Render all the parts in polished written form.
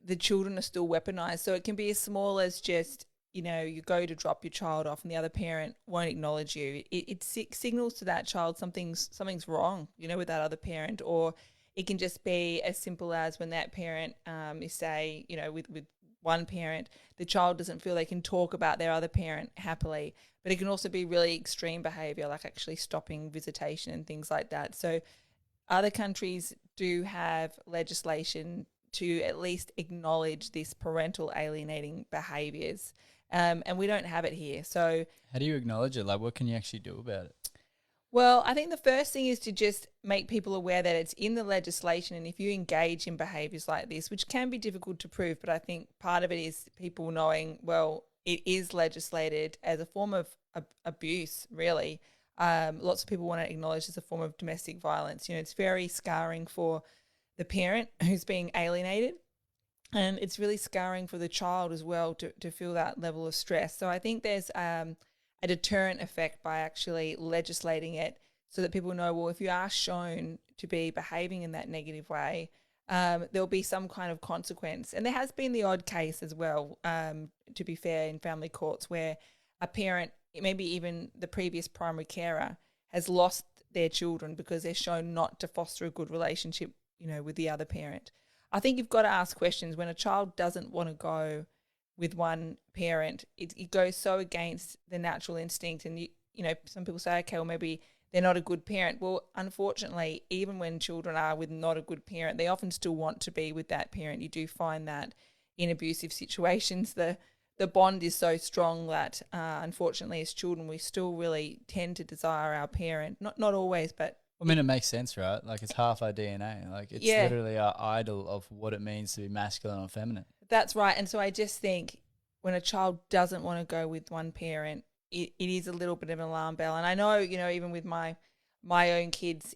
the children are still weaponized. So it can be as small as just, you know, you go to drop your child off and the other parent won't acknowledge you. It signals to that child something's wrong, you know, with that other parent. Or it can just be as simple as when that parent is, say, you know, with one parent, the child doesn't feel they can talk about their other parent happily. But it can also be really extreme behavior, like actually stopping visitation and things like that. So other countries do have legislation to at least acknowledge this parental alienating behaviours, and we don't have it here. So, How do you acknowledge it? Like, what can you actually do about it? well, I think the first thing is to just make people aware that it's in the legislation, and if you engage in behaviours like this, which can be difficult to prove, but I think part of it is people knowing, well, it is legislated as a form of abuse, really. Lots of people want to acknowledge as a form of domestic violence. You know, it's very scarring for the parent who's being alienated, and it's really scarring for the child as well to feel that level of stress. So I think there's a deterrent effect by actually legislating it so that people know, well, if you are shown to be behaving in that negative way, there'll be some kind of consequence. And there has been the odd case as well, to be fair, in family courts where a parent, maybe even the previous primary carer, has lost their children because they're shown not to foster a good relationship, you know, with the other parent. I think you've got to ask questions when a child doesn't want to go with one parent. It goes so against the natural instinct, and you know, some people say, okay, well, maybe they're not a good parent. Well, unfortunately, even when children are with not a good parent, they often still want to be with that parent. You do find that in abusive situations, the bond is so strong that unfortunately, as children, we still really tend to desire our parent. Not always, but I mean, it makes sense, right? Like, it's half our DNA. Like, it's yeah, literally our idol of what it means to be masculine or feminine. that's right. And so I just think when a child doesn't want to go with one parent, it is a little bit of an alarm bell. And I know, you know, even with my own kids,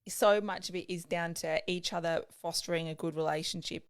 so much of it is down to each other fostering a good relationship.